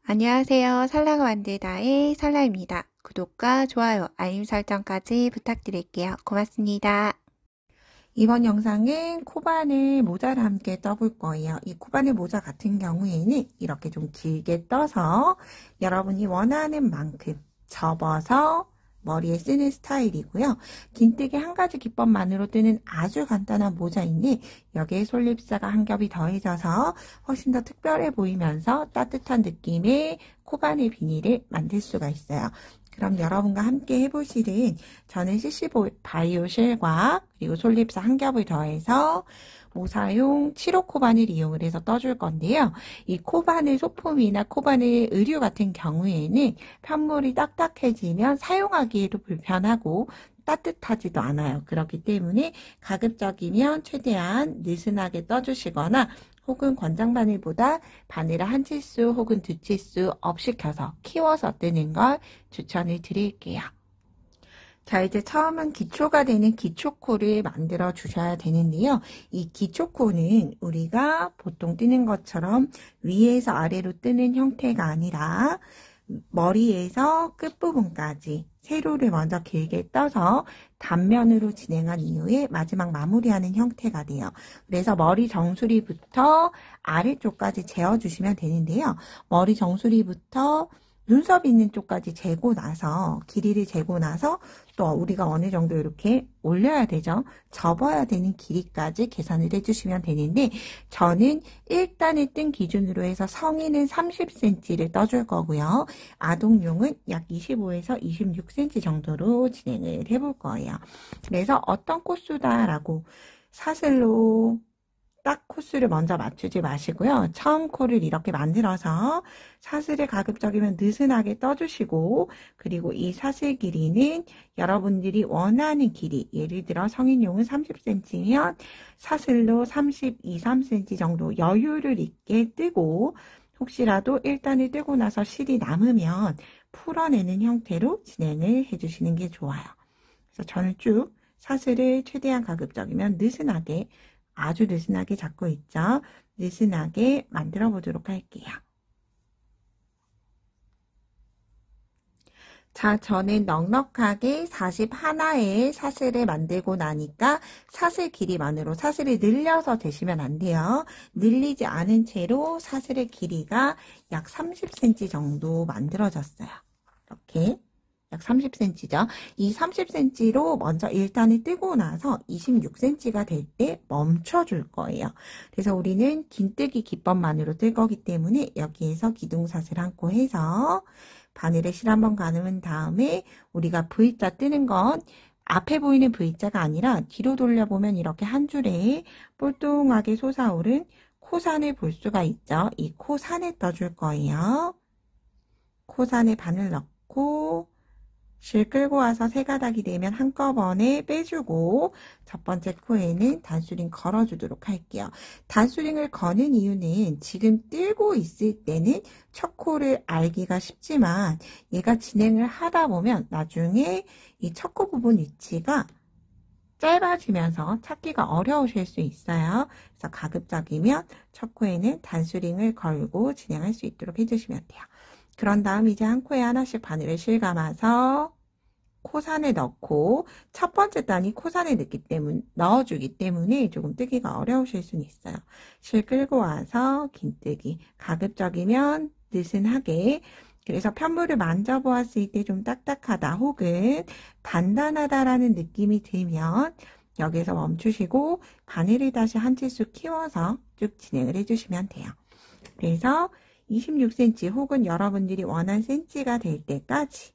안녕하세요. 살라가 만들다의 살라입니다. 구독과 좋아요, 알림 설정까지 부탁드릴게요. 고맙습니다. 이번 영상은 코바늘 모자를 함께 떠볼 거예요. 이 코바늘 모자 같은 경우에는 이렇게 좀 길게 떠서 여러분이 원하는 만큼 접어서 머리에 쓰는 스타일이고요. 긴뜨기 한 가지 기법만으로 뜨는 아주 간단한 모자인데 여기에 솔잎사가 한 겹이 더해져서 훨씬 더 특별해 보이면서 따뜻한 느낌의 코바늘 비닐을 만들 수가 있어요. 그럼 여러분과 함께 해보실은 저는 CC 바이오 실과 그리고 솔잎사 한 겹을 더해서 모사용 7호 코바늘 이용을 해서 떠줄 건데요. 이 코바늘 소품이나 코바늘 의류 같은 경우에는 편물이 딱딱해지면 사용하기에도 불편하고 따뜻하지도 않아요. 그렇기 때문에 가급적이면 최대한 느슨하게 떠주시거나 혹은 권장 바늘보다 바늘을 한 치수 혹은 두 치수 업 시켜서 키워서 뜨는 걸 추천을 드릴게요. 자, 이제 처음은 기초가 되는 기초코를 만들어 주셔야 되는데요. 이 기초코는 우리가 보통 뜨는 것처럼 위에서 아래로 뜨는 형태가 아니라 머리에서 끝부분까지 세로를 먼저 길게 떠서 단면으로 진행한 이후에 마지막 마무리하는 형태가 돼요. 그래서 머리 정수리부터 아래쪽까지 재어주시면 되는데요. 머리 정수리부터 눈썹 있는 쪽까지 재고 나서 길이를 재고 나서 또 우리가 어느 정도 이렇게 올려야 되죠. 접어야 되는 길이까지 계산을 해주시면 되는데 저는 1단을 뜬 기준으로 해서 성인은 30cm를 떠줄 거고요. 아동용은 약 25에서 26cm 정도로 진행을 해볼 거예요. 그래서 어떤 코스다라고 사슬로 딱 코스를 먼저 맞추지 마시고요. 처음 코를 이렇게 만들어서 사슬을 가급적이면 느슨하게 떠주시고 그리고 이 사슬 길이는 여러분들이 원하는 길이 예를 들어 성인용은 30cm면 사슬로 32, 3cm 정도 여유를 있게 뜨고 혹시라도 1단을 뜨고 나서 실이 남으면 풀어내는 형태로 진행을 해주시는 게 좋아요. 그래서 저는 쭉 사슬을 최대한 가급적이면 느슨하게 아주 느슨하게 잡고 있죠. 느슨하게 만들어 보도록 할게요. 자, 저는 넉넉하게 41의 사슬을 만들고 나니까 사슬 길이만으로 사슬을 늘려서 재시면 안 돼요. 늘리지 않은 채로 사슬의 길이가 약 30cm 정도 만들어졌어요. 이렇게. 약 30cm죠. 이 30cm로 먼저 1단을 뜨고 나서 26cm가 될 때 멈춰줄 거예요. 그래서 우리는 긴뜨기 기법만으로 뜰 거기 때문에 여기에서 기둥사슬 한 코 해서 바늘에 실 한번 가누은 다음에 우리가 V자 뜨는 건 앞에 보이는 V자가 아니라 뒤로 돌려보면 이렇게 한 줄에 볼뚱하게 솟아오른 코산을 볼 수가 있죠. 이 코산에 떠줄 거예요. 코산에 바늘 넣고 실 끌고 와서 세 가닥이 되면 한꺼번에 빼주고 첫 번째 코에는 단수링 걸어주도록 할게요. 단수링을 거는 이유는 지금 뜰고 있을 때는 첫 코를 알기가 쉽지만 얘가 진행을 하다 보면 나중에 이 첫 코 부분 위치가 짧아지면서 찾기가 어려우실 수 있어요. 그래서 가급적이면 첫 코에는 단수링을 걸고 진행할 수 있도록 해주시면 돼요. 그런 다음 이제 한 코에 하나씩 바늘을 실감아서 코산에 넣고 첫 번째 단이 코산에 넣어주기 때문에 조금 뜨기가 어려우실 수는 있어요. 실 끌고 와서 긴뜨기 가급적이면 느슨하게 그래서 편물을 만져보았을 때 좀 딱딱하다 혹은 단단하다라는 느낌이 들면 여기서 멈추시고 바늘을 다시 한 치수 키워서 쭉 진행을 해주시면 돼요. 그래서 26cm 혹은 여러분들이 원하는 cm가 될 때까지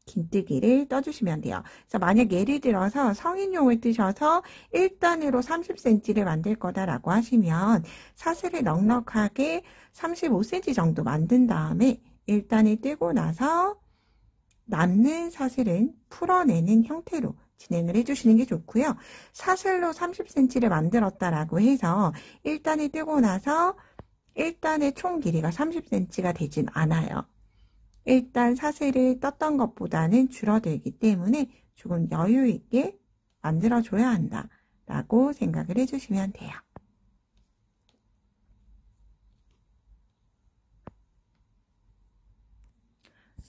긴뜨기를 떠주시면 돼요. 그래서 만약 예를 들어서 성인용을 뜨셔서 1단으로 30cm를 만들 거다라고 하시면 사슬을 넉넉하게 35cm 정도 만든 다음에 1단을 뜨고 나서 남는 사슬은 풀어내는 형태로 진행을 해주시는 게 좋고요. 사슬로 30cm를 만들었다라고 해서 1단을 뜨고 나서 1단의 총 길이가 30cm가 되진 않아요. 일단 사슬을 떴던 것보다는 줄어들기 때문에 조금 여유 있게 만들어줘야 한다라고 생각을 해주시면 돼요.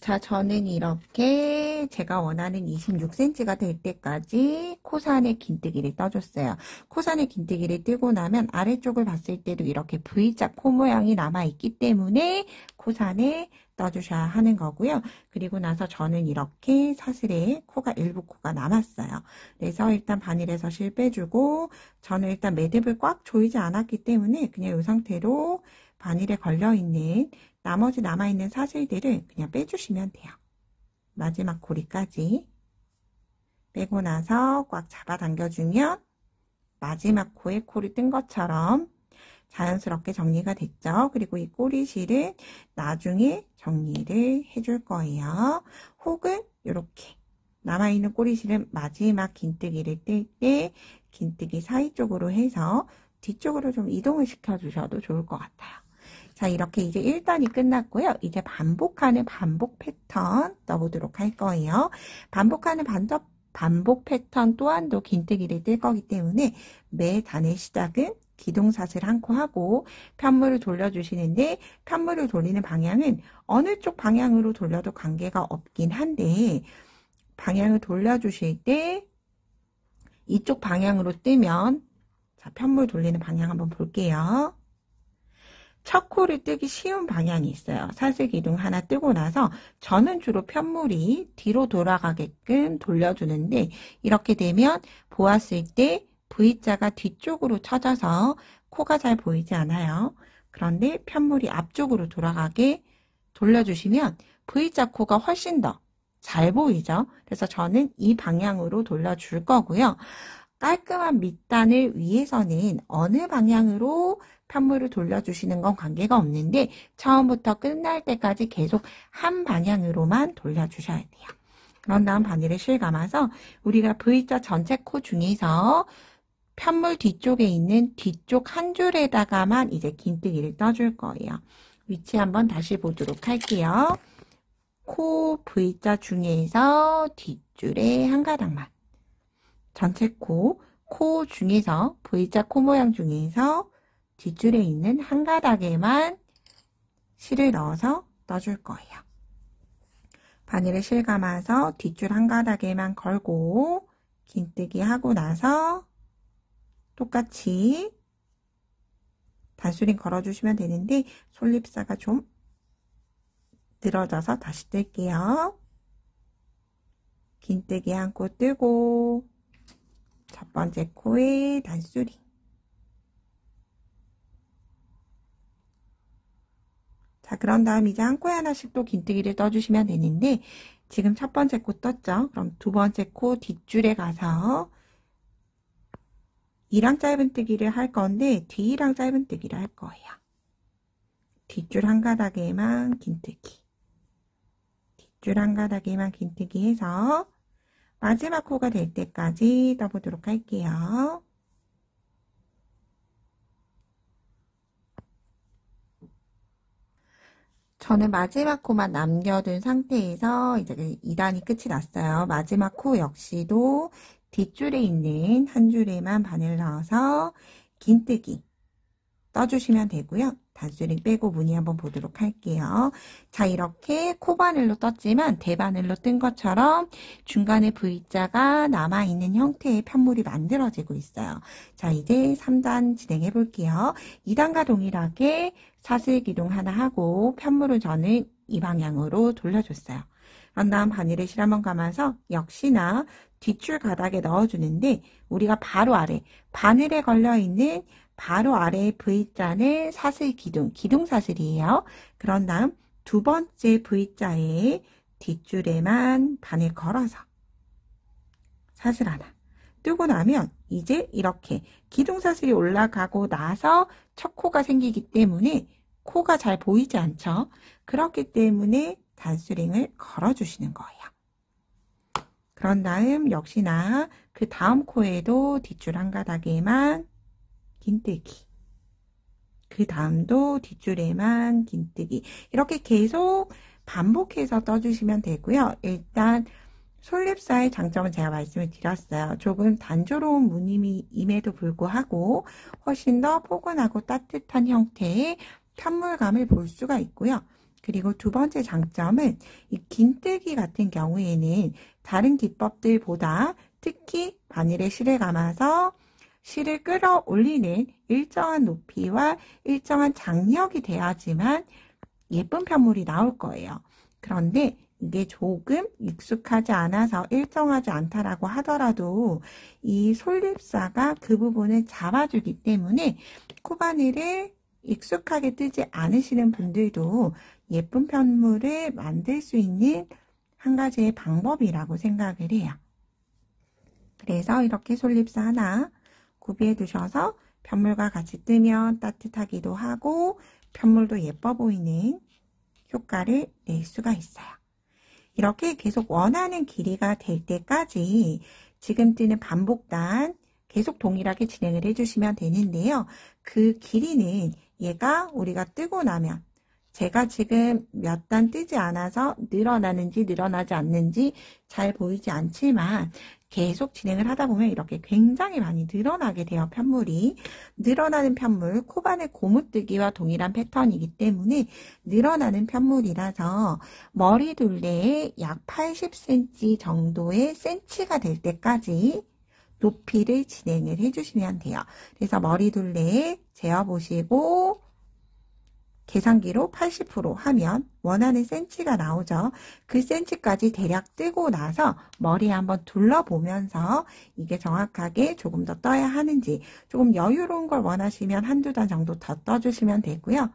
자, 저는 이렇게 제가 원하는 26cm가 될 때까지 코산에 긴뜨기를 떠줬어요. 코산에 긴뜨기를 뜨고 나면 아래쪽을 봤을 때도 이렇게 V자 코 모양이 남아있기 때문에 코산에 떠주셔야 하는 거고요. 그리고 나서 저는 이렇게 사슬에 코가 일부 코가 남았어요. 그래서 일단 바늘에서 실 빼주고 저는 일단 매듭을 꽉 조이지 않았기 때문에 그냥 이 상태로 바늘에 걸려있는 나머지 남아있는 사슬들을 그냥 빼주시면 돼요. 마지막 고리까지 빼고 나서 꽉 잡아 당겨주면 마지막 코에 코를 뜬 것처럼 자연스럽게 정리가 됐죠. 그리고 이 꼬리실은 나중에 정리를 해줄 거예요. 혹은 이렇게 남아있는 꼬리실은 마지막 긴뜨기를 뜰 때 긴뜨기 사이 쪽으로 해서 뒤쪽으로 좀 이동을 시켜 주셔도 좋을 것 같아요. 자, 이렇게 이제 1단이 끝났고요. 이제 반복하는 반복 패턴 떠보도록 할 거예요. 반복하는 반복 패턴 또한도 긴뜨기를 뜰 거기 때문에 매 단의 시작은 기둥사슬 한 코 하고 편물을 돌려주시는데 편물을 돌리는 방향은 어느 쪽 방향으로 돌려도 관계가 없긴 한데 방향을 돌려주실 때 이쪽 방향으로 뜨면 자, 편물 돌리는 방향 한번 볼게요. 첫 코를 뜨기 쉬운 방향이 있어요. 사슬 기둥 하나 뜨고 나서 저는 주로 편물이 뒤로 돌아가게끔 돌려주는데 이렇게 되면 보았을 때 V자가 뒤쪽으로 쳐져서 코가 잘 보이지 않아요. 그런데 편물이 앞쪽으로 돌아가게 돌려주시면 V자 코가 훨씬 더 잘 보이죠. 그래서 저는 이 방향으로 돌려줄 거고요. 깔끔한 밑단을 위해서는 어느 방향으로 편물을 돌려주시는 건 관계가 없는데 처음부터 끝날 때까지 계속 한 방향으로만 돌려주셔야 돼요. 그런 다음 바늘에 실 감아서 우리가 V자 전체 코 중에서 편물 뒤쪽에 있는 뒤쪽 한 줄에다가만 이제 긴뜨기를 떠줄 거예요. 위치 한번 다시 보도록 할게요. 코 V자 중에서 뒷줄에 한 가닥만 전체 코 중에서 V자 코 모양 중에서 뒷줄에 있는 한 가닥에만 실을 넣어서 떠줄 거예요. 바늘에 실 감아서 뒷줄 한 가닥에만 걸고 긴뜨기 하고 나서 똑같이 단수링 걸어주시면 되는데 솔잎사가 좀 늘어져서 다시 뜰게요. 긴뜨기 한 코 뜨고 첫 번째 코에 단수링 자, 그런 다음 이제 한 코에 하나씩 또 긴뜨기를 떠주시면 되는데 지금 첫 번째 코 떴죠? 그럼 두 번째 코 뒷줄에 가서 이랑 짧은뜨기를 할 건데 뒤랑 짧은뜨기를 할 거예요. 뒷줄 한 가닥에만 긴뜨기 뒷줄 한 가닥에만 긴뜨기 해서 마지막 코가 될 때까지 떠보도록 할게요. 저는 마지막 코만 남겨둔 상태에서 이제 2단이 끝이 났어요. 마지막 코 역시도 뒷줄에 있는 한 줄에만 바늘 넣어서 긴뜨기 떠주시면 되고요. 단수링 빼고 무늬 한번 보도록 할게요. 자, 이렇게 코바늘로 떴지만 대바늘로 뜬 것처럼 중간에 V자가 남아있는 형태의 편물이 만들어지고 있어요. 자, 이제 3단 진행해 볼게요. 2단과 동일하게 사슬 기둥 하나 하고 편물을 저는 이 방향으로 돌려줬어요. 그런 다음 바늘에 실 한번 감아서 역시나 뒷줄 가닥에 넣어주는데 우리가 바로 아래 바늘에 걸려있는 바로 아래의 V자는 사슬 기둥 사슬이에요. 그런 다음 두 번째 V자의 뒷줄에만 바늘 걸어서 사슬 하나 뜨고 나면 이제 이렇게 기둥 사슬이 올라가고 나서 첫 코가 생기기 때문에 코가 잘 보이지 않죠. 그렇기 때문에 단수링을 걸어주시는 거예요. 그런 다음 역시나 그 다음 코에도 뒷줄 한 가닥에만 긴뜨기 그 다음도 뒷줄에만 긴뜨기 이렇게 계속 반복해서 떠주시면 되고요. 일단 솔잎사의 장점은 제가 말씀을 드렸어요. 조금 단조로운 무늬임에도 불구하고 훨씬 더 포근하고 따뜻한 형태의 편물감을 볼 수가 있고요. 그리고 두 번째 장점은 이 긴뜨기 같은 경우에는 다른 기법들보다 특히 바늘에 실을 감아서 실을 끌어올리는 일정한 높이와 일정한 장력이 돼야지만 예쁜 편물이 나올 거예요. 그런데 이게 조금 익숙하지 않아서 일정하지 않다라고 하더라도 이 솔잎사가 그 부분을 잡아주기 때문에 코바늘을 익숙하게 뜨지 않으시는 분들도 예쁜 편물을 만들 수 있는 한 가지의 방법이라고 생각을 해요. 그래서 이렇게 솔잎사 하나 구비해 두셔서 편물과 같이 뜨면 따뜻하기도 하고 편물도 예뻐 보이는 효과를 낼 수가 있어요. 이렇게 계속 원하는 길이가 될 때까지 지금 뜨는 반복단 계속 동일하게 진행을 해주시면 되는데요. 그 길이는 얘가 우리가 뜨고 나면 제가 지금 몇 단 뜨지 않아서 늘어나는지 늘어나지 않는지 잘 보이지 않지만 계속 진행을 하다 보면 이렇게 굉장히 많이 늘어나게 돼요. 편물이. 늘어나는 편물, 코바늘 고무뜨기와 동일한 패턴이기 때문에 늘어나는 편물이라서 머리 둘레에 약 80cm 정도의 센치가 될 때까지 높이를 진행을 해주시면 돼요. 그래서 머리 둘레에 재어보시고 계산기로 80% 하면 원하는 센치가 나오죠. 그 센치까지 대략 뜨고 나서 머리에 한번 둘러보면서 이게 정확하게 조금 더 떠야 하는지 조금 여유로운 걸 원하시면 한두 단 정도 더 떠주시면 되고요.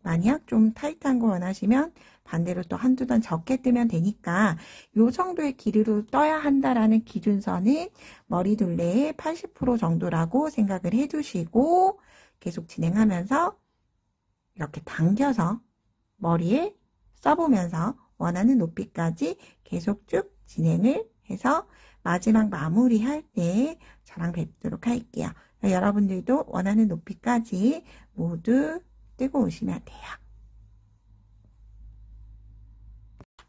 만약 좀 타이트한 거 원하시면 반대로 또 한두 단 적게 뜨면 되니까 이 정도의 길이로 떠야 한다라는 기준선은 머리 둘레의 80% 정도라고 생각을 해두시고 계속 진행하면서 이렇게 당겨서 머리에 써보면서 원하는 높이까지 계속 쭉 진행을 해서 마지막 마무리할 때 저랑 뵙도록 할게요. 여러분들도 원하는 높이까지 모두 뜨고 오시면 돼요.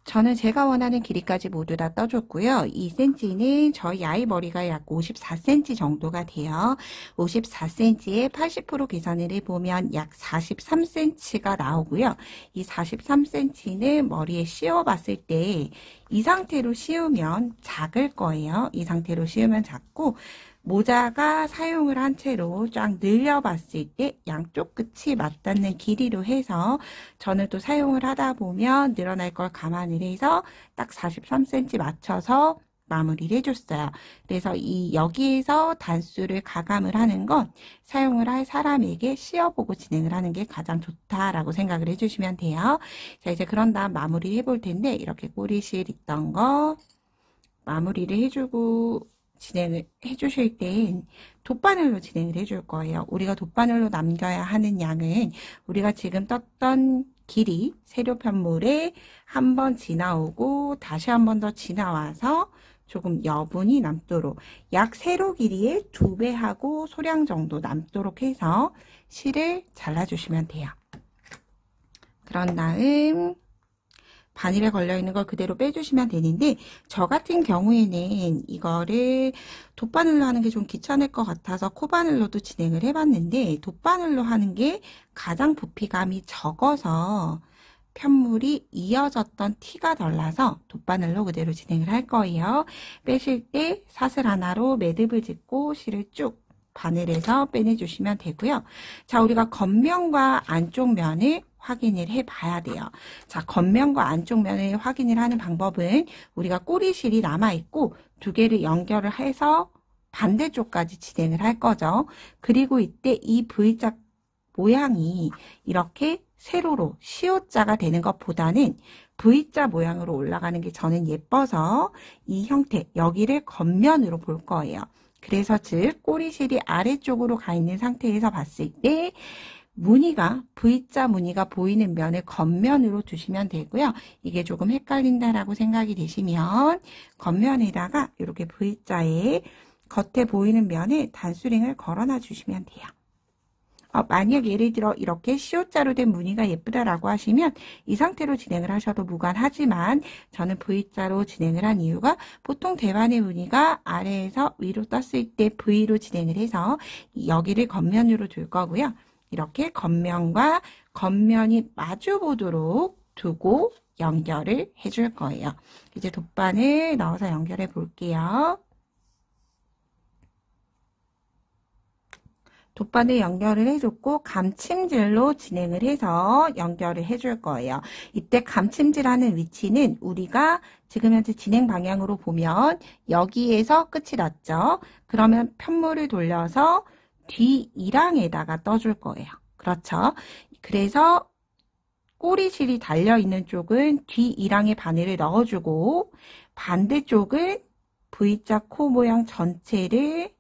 저는 제가 원하는 길이까지 모두 다 떠줬고요. 2cm는 저희 아이 머리가 약 54cm 정도가 돼요. 54cm에 80% 계산을 해보면 약 43cm가 나오고요. 이 43cm는 머리에 씌워봤을 때 이 상태로 씌우면 작을 거예요. 이 상태로 씌우면 작고 모자가 사용을 한 채로 쫙 늘려봤을 때 양쪽 끝이 맞닿는 길이로 해서 저는 또 사용을 하다 보면 늘어날 걸 감안을 해서 딱 43cm 맞춰서 마무리를 해줬어요. 그래서 여기에서 단수를 가감을 하는 건 사용을 할 사람에게 씌워보고 진행을 하는 게 가장 좋다라고 생각을 해주시면 돼요. 자, 이제 그런 다음 마무리 해볼 텐데 이렇게 꼬리실 있던 거 마무리를 해주고 진행을 해주실 땐 돗바늘로 진행을 해줄 거예요. 우리가 돗바늘로 남겨야 하는 양은 우리가 지금 떴던 길이 세로 편물에 한 번 지나오고 다시 한 번 더 지나와서 조금 여분이 남도록 약 세로 길이의 2배하고 소량 정도 남도록 해서 실을 잘라주시면 돼요. 그런 다음 바늘에 걸려있는 걸 그대로 빼주시면 되는데 저 같은 경우에는 이거를 돗바늘로 하는 게 좀 귀찮을 것 같아서 코바늘로도 진행을 해봤는데 돗바늘로 하는 게 가장 부피감이 적어서 편물이 이어졌던 티가 덜 나서 돗바늘로 그대로 진행을 할 거예요. 빼실 때 사슬 하나로 매듭을 짓고 실을 쭉 바늘에서 빼내주시면 되고요. 자, 우리가 겉면과 안쪽 면을 확인을 해 봐야 돼요. 자, 겉면과 안쪽 면을 확인을 하는 방법은 우리가 꼬리실이 남아있고 두 개를 연결을 해서 반대쪽까지 진행을 할 거죠. 그리고 이때 이 V자 모양이 이렇게 세로로 시옷자가 되는 것보다는 V자 모양으로 올라가는 게 저는 예뻐서 이 형태, 여기를 겉면으로 볼 거예요. 그래서 즉 꼬리실이 아래쪽으로 가 있는 상태에서 봤을 때 무늬가 V자 무늬가 보이는 면을 겉면으로 두시면 되고요. 이게 조금 헷갈린다라고 생각이 되시면 겉면에다가 이렇게 V자에 겉에 보이는 면에 단수링을 걸어놔 주시면 돼요. 만약 예를 들어 이렇게 시옷자로 된 무늬가 예쁘다라고 하시면 이 상태로 진행을 하셔도 무관하지만 저는 V자로 진행을 한 이유가 보통 대반의 무늬가 아래에서 위로 떴을 때 V로 진행을 해서 여기를 겉면으로 둘 거고요. 이렇게 겉면과 겉면이 마주 보도록 두고 연결을 해줄 거예요. 이제 돗바늘 넣어서 연결해 볼게요. 돗바늘 연결을 해줬고 감침질로 진행을 해서 연결을 해줄 거예요. 이때 감침질하는 위치는 우리가 지금 현재 진행 방향으로 보면 여기에서 끝이 났죠. 그러면 편물을 돌려서 뒤 이랑에다가 떠줄 거예요. 그렇죠. 그래서 꼬리실이 달려있는 쪽은 뒤 이랑에 바늘을 넣어주고 반대쪽은 V자 코 모양 전체를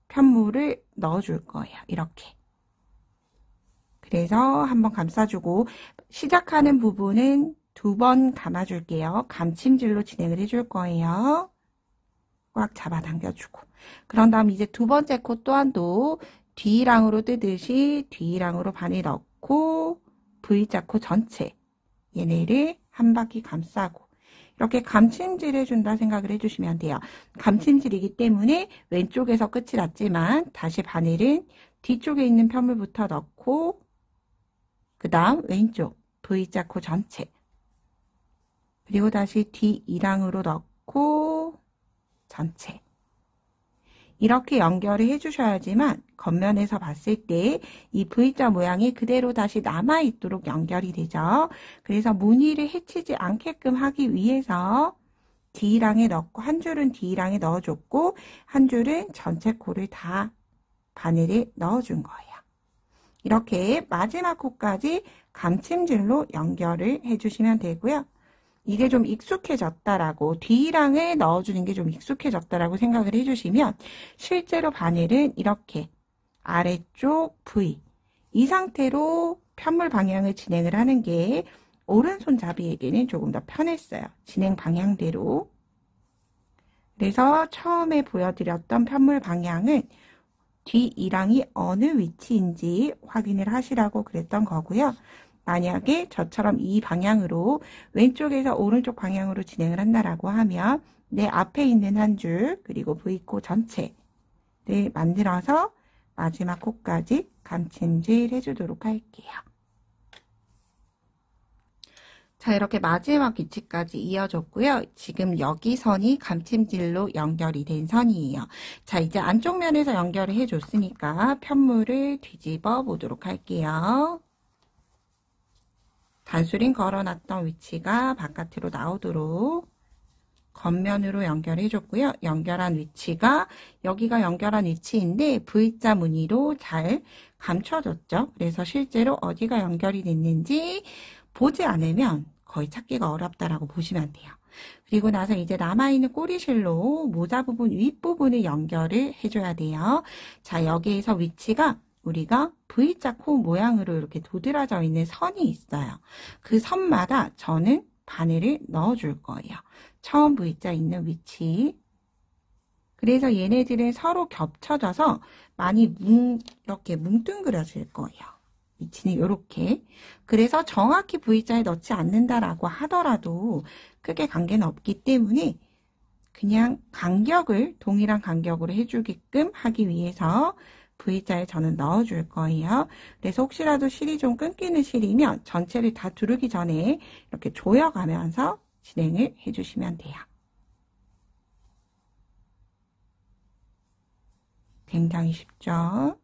편물을 넣어줄 거예요. 이렇게. 그래서 한번 감싸주고 시작하는 부분은 2번 감아줄게요. 감침질로 진행을 해줄 거예요. 꽉 잡아당겨주고. 그런 다음 이제 2번째 코 또한도 뒤랑으로 뜨듯이 뒤랑으로 바늘 넣고 V자 코 전체 얘네를 한 바퀴 감싸고 이렇게 감침질 해준다 생각을 해주시면 돼요. 감침질이기 때문에 왼쪽에서 끝이 났지만 다시 바늘은 뒤쪽에 있는 편물부터 넣고 그 다음 왼쪽 V자 코 전체 그리고 다시 뒤 이랑으로 넣고 전체 이렇게 연결을 해주셔야지만 겉면에서 봤을 때 이 V자 모양이 그대로 다시 남아있도록 연결이 되죠. 그래서 무늬를 해치지 않게끔 하기 위해서 D랑에 넣고 한 줄은 D랑에 넣어줬고 한 줄은 전체 코를 다 바늘에 넣어준 거예요. 이렇게 마지막 코까지 감침질로 연결을 해주시면 되고요. 이게 좀 익숙해졌다라고 D랑을 넣어주는 게 좀 익숙해졌다라고 생각을 해주시면 실제로 바늘은 이렇게 아래쪽 V 이 상태로 편물 방향을 진행을 하는 게 오른손잡이에게는 조금 더 편했어요. 진행 방향대로. 그래서 처음에 보여드렸던 편물 방향은 뒤 이랑이 어느 위치인지 확인을 하시라고 그랬던 거고요. 만약에 저처럼 이 방향으로 왼쪽에서 오른쪽 방향으로 진행을 한다라고 하면 내 앞에 있는 한 줄 그리고 V코 전체를 만들어서 마지막 코까지 감침질 해주도록 할게요. 자, 이렇게 마지막 위치까지 이어졌고요. 지금 여기 선이 감침질로 연결이 된 선이에요. 자, 이제 안쪽 면에서 연결을 해줬으니까 편물을 뒤집어 보도록 할게요. 단수링 걸어놨던 위치가 바깥으로 나오도록 겉면으로 연결해줬고요. 연결한 위치가 여기가 연결한 위치인데 V자 무늬로 잘 감춰졌죠. 그래서 실제로 어디가 연결이 됐는지 보지 않으면 거의 찾기가 어렵다라고 보시면 돼요. 그리고 나서 이제 남아있는 꼬리실로 모자 부분 윗부분을 연결을 해줘야 돼요. 자, 여기에서 위치가 우리가 V자 코 모양으로 이렇게 도드라져 있는 선이 있어요. 그 선마다 저는 바늘을 넣어줄 거예요. 처음 V자 있는 위치. 그래서 얘네들은 서로 겹쳐져서 많이 이렇게 뭉뚱그려질 거예요. 위치는 이렇게. 그래서 정확히 V자에 넣지 않는다라고 하더라도 크게 관계는 없기 때문에 그냥 간격을 동일한 간격으로 해주게끔 하기 위해서 V자에 저는 넣어줄 거예요. 그래서 혹시라도 실이 좀 끊기는 실이면 전체를 다 두르기 전에 이렇게 조여가면서 진행을 해주시면 돼요. 굉장히 쉽죠?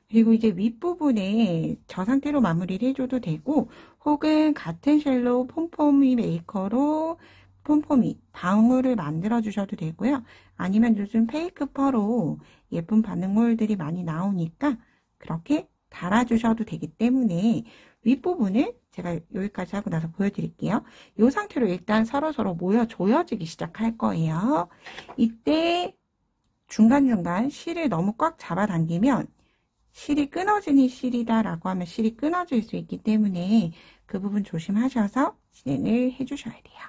그리고 이제 윗부분에 저 상태로 마무리를 해줘도 되고 혹은 같은 쉘로 폼폼이 메이커로 폼폼이 방울을 만들어 주셔도 되고요. 아니면 요즘 페이크 펄로 예쁜 반응물들이 많이 나오니까 그렇게 달아주셔도 되기 때문에 윗부분을 제가 여기까지 하고 나서 보여드릴게요. 이 상태로 일단 서로서로 모여 조여지기 시작할 거예요. 이때 중간중간 실을 너무 꽉 잡아당기면 실이 끊어지는 실이다라고 하면 실이 끊어질 수 있기 때문에 그 부분 조심하셔서 진행을 해주셔야 돼요.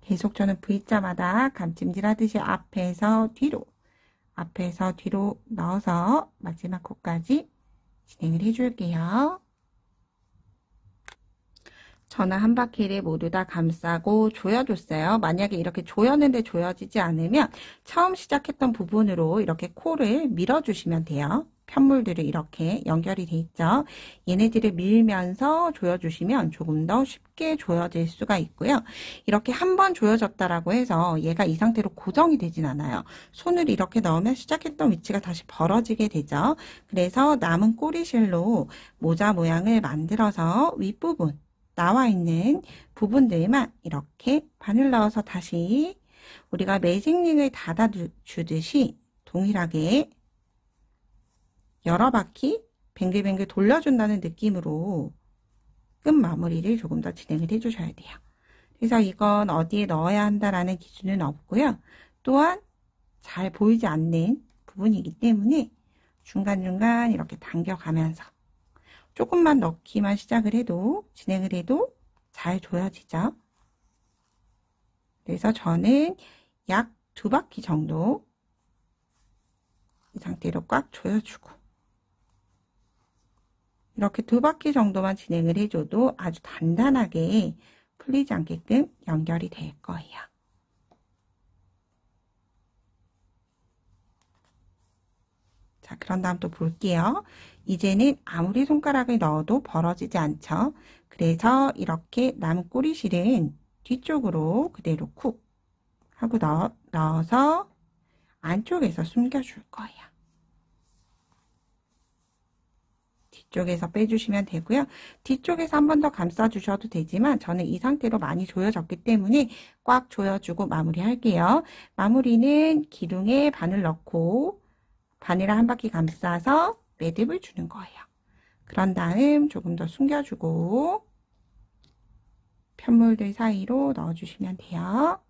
계속 저는 V자마다 감찜질 하듯이 앞에서 뒤로 넣어서 마지막 코까지 진행을 해줄게요. 저는 한 바퀴를 모두 다 감싸고 조여줬어요. 만약에 이렇게 조였는데 조여지지 않으면 처음 시작했던 부분으로 이렇게 코를 밀어주시면 돼요. 편물들이 이렇게 연결이 돼 있죠. 얘네들을 밀면서 조여주시면 조금 더 쉽게 조여질 수가 있고요. 이렇게 한번 조여졌다라고 해서 얘가 이 상태로 고정이 되진 않아요. 손을 이렇게 넣으면 시작했던 위치가 다시 벌어지게 되죠. 그래서 남은 꼬리실로 모자 모양을 만들어서 윗부분 나와 있는 부분들만 이렇게 바늘 넣어서 다시 우리가 매직링을 닫아주듯이 동일하게 여러 바퀴 뱅글뱅글 돌려준다는 느낌으로 끝 마무리를 조금 더 진행을 해주셔야 돼요. 그래서 이건 어디에 넣어야 한다라는 기준은 없고요. 또한 잘 보이지 않는 부분이기 때문에 중간중간 이렇게 당겨가면서 조금만 넣기만 시작을 해도 진행을 해도 잘 조여지죠. 그래서 저는 약 2바퀴 정도 이 상태로 꽉 조여주고 이렇게 2바퀴 정도만 진행을 해줘도 아주 단단하게 풀리지 않게끔 연결이 될 거예요. 자, 그런 다음 또 볼게요. 이제는 아무리 손가락을 넣어도 벌어지지 않죠. 그래서 이렇게 남은 꼬리실은 뒤쪽으로 그대로 쿡 하고 넣어서 안쪽에서 숨겨줄 거예요. 뒤쪽에서 빼주시면 되고요. 뒤쪽에서 한 번 더 감싸주셔도 되지만 저는 이 상태로 많이 조여졌기 때문에 꽉 조여주고 마무리할게요. 마무리는 기둥에 바늘 넣고 바늘을 한 바퀴 감싸서 매듭을 주는 거예요. 그런 다음 조금 더 숨겨주고 편물들 사이로 넣어주시면 돼요.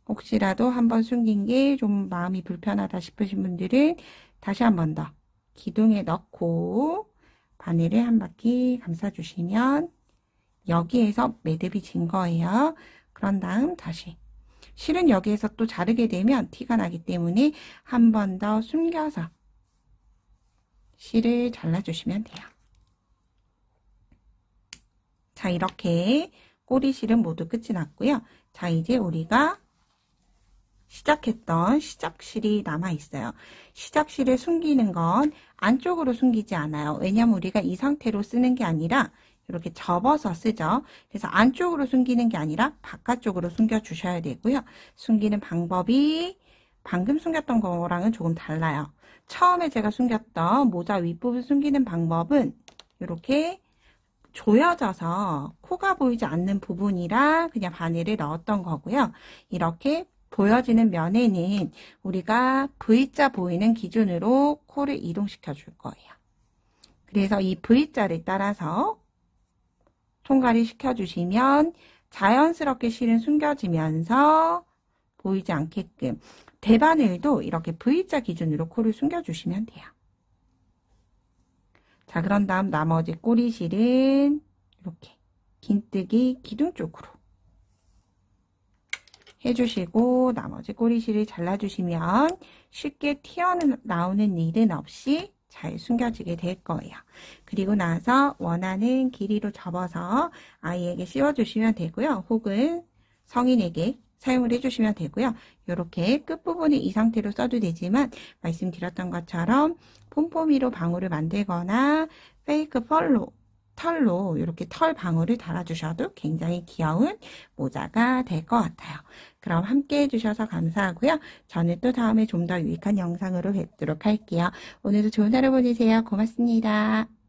혹시라도 한번 숨긴 게 좀 마음이 불편하다 싶으신 분들은 다시 한 번 더 기둥에 넣고 바늘을 한 바퀴 감싸주시면 여기에서 매듭이 진 거예요. 그런 다음 다시 실은 여기에서 또 자르게 되면 티가 나기 때문에 한 번 더 숨겨서 실을 잘라주시면 돼요. 자, 이렇게 꼬리실은 모두 끝이 났고요. 자, 이제 우리가 시작했던 시작실이 남아있어요. 시작실을 숨기는 건 안쪽으로 숨기지 않아요. 왜냐면 우리가 이 상태로 쓰는 게 아니라 이렇게 접어서 쓰죠. 그래서 안쪽으로 숨기는 게 아니라 바깥쪽으로 숨겨 주셔야 되고요. 숨기는 방법이 방금 숨겼던 거랑은 조금 달라요. 처음에 제가 숨겼던 모자 윗부분 숨기는 방법은 이렇게 조여져서 코가 보이지 않는 부분이라 그냥 바늘을 넣었던 거고요. 이렇게 보여지는 면에는 우리가 V자 보이는 기준으로 코를 이동시켜 줄 거예요. 그래서 이 V자를 따라서 통과를 시켜주시면 자연스럽게 실은 숨겨지면서 보이지 않게끔 대바늘도 이렇게 V자 기준으로 코를 숨겨주시면 돼요. 자, 그런 다음 나머지 꼬리실은 이렇게 긴뜨기 기둥 쪽으로 해주시고 나머지 꼬리실을 잘라주시면 쉽게 튀어나오는 일은 없이 잘 숨겨지게 될 거예요. 그리고 나서 원하는 길이로 접어서 아이에게 씌워주시면 되고요. 혹은 성인에게 사용을 해주시면 되고요. 이렇게 끝부분이 이 상태로 써도 되지만 말씀드렸던 것처럼 폼포미로 방울을 만들거나 페이크 털로 이렇게 털 방울을 달아주셔도 굉장히 귀여운 모자가 될 것 같아요. 그럼 함께 해주셔서 감사하고요. 저는 또 다음에 좀 더 유익한 영상으로 뵙도록 할게요. 오늘도 좋은 하루 보내세요. 고맙습니다.